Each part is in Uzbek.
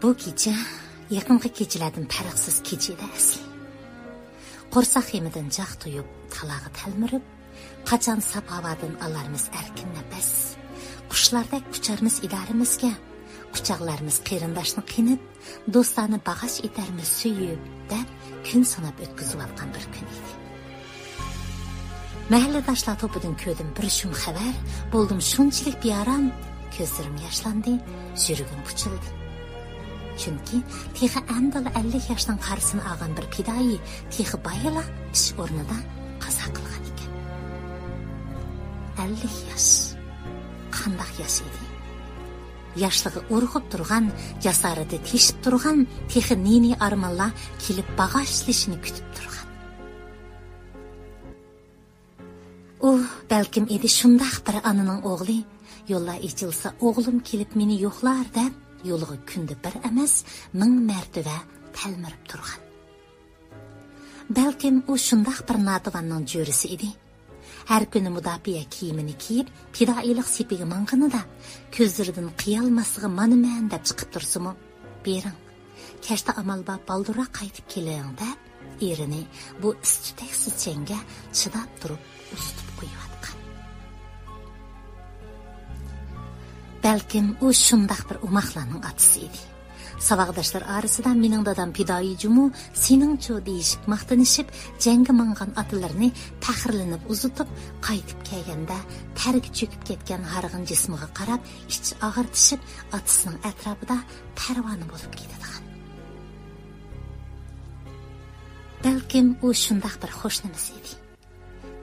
Bu kecha yaqinqi kechalardan farqsiz kecha edi asli. Qo'rsoq yemidan jaq to'yib, talog'i talmirib, qachon sap havodan alarmiz erkin nafas. Qushlardek ucharmiz idorimizga, quchoqlarimiz qarindoshni qinib, do'stlarni bag'ash etarmiz suyib, deb kun sanab o'tkazib bir kun edi. Mahalladoshlar to'pidan ko'rdim bir shum xabar, bo'ldim shunchalik bearam, ko'zlarim yoshlandi, yuragim puchildi. Chunki texi andala 50 yoshdan qarisini olgan bir pidoi texi bayila ish o'rnida qazo qilgan ekan. 50 yosh. Qanday yosh edi? Yoshligi urg'ib turgan, jasorati teshib turgan, texi nini armonlar kelib bag'ashlashini kutib turgan. U balkim edi shunday bir onaning o'g'li, yo'llar ichilsa o'g'lim kelib meni yo'qlar deb yo'liga kunda bir emas, 1000 martaba talmirib turgan. Balkim u shunday bir notovanning jo'risi edi. Har kuni mudofaa kiyimini kiyib, fidoilik sepiga manganida ko'zlaridan qiyolmaslig'i manaman deb chiqib tursimi, bering. Kashta amal bab balduroq qaytib keling deb erini bu istutaksiz jangga chidab turib ustib qo'yayotgan. Balkim u shunday bir umaqlarning otisi edi. Savaqdoshlar orasida mening dadam pidoi jumu seningcho deyishib maqtanishib jangga mangan otlarni faxrlanib uzutib qaytib kelganda targa cho'kib ketgan harg'in jismiga qarab ichi og'irtishib otisining atrofida parvona bo'lib ketadigan. Balkim u shunday bir xo'shnamis edi.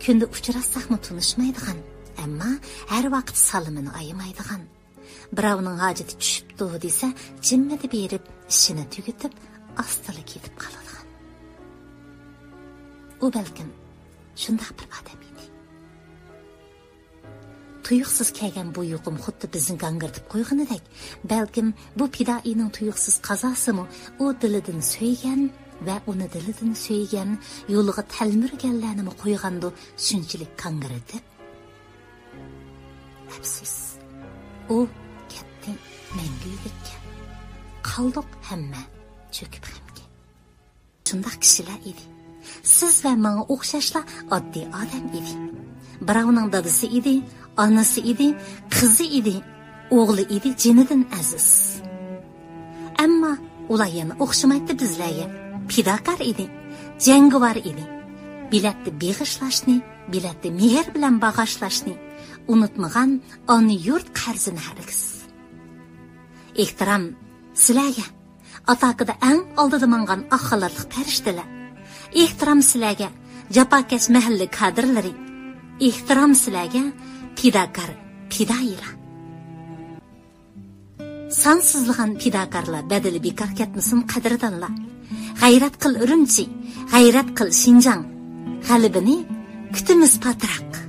Kunda uchrassaqmi tunishmaydigan, ammo har vaqt salimini ayamaydigan. Birovning hojati tushibdi desa, jimmidi berib, ishini tugatib, ostali ketib qoladigan. U balkim shunday bir odam edi. Tuyuqsiz kelgan bu yuqum xuddi bizni gangirtib qo'yganidek, balkim bu pidoining tuyuqsiz qazosimi u dilidan so'ygan va uni dilidan so'ygan yo'liga talmirganlarni qo'ygandi shunchalik gangirtib. Afsus. U mangulikka qaldiq hamma cho'kib hamga. Shunday kishilar edi. Siz va menga o'xshashlar oddiy odam edi. Birovning dadasi edi, onasi edi, qizi edi, o'g'li edi, jinidan aziz. Ammo ular yana o'xshamaydi bizlarga. Pidokor edi, jangovar edi. Bilatni beg'ishlashni, bilatni mehr bilan bag'ashlashni unutmagan ona yurt qarzini hargiz. Ehtirom sizlarga, ataqida eng oldida mangan axlatliq farishtalar. Ehtirom sizlarga, jafokash mahalla kadrlari. Ehtirom sizlarga, pidokor, pidoilar. Sansizligan pidokorlar badali bekor ketmasin qadrdonlar. G'ayrat qil Urumchi, g'ayrat qil Shinjang. G'alabini kutimiz patroq.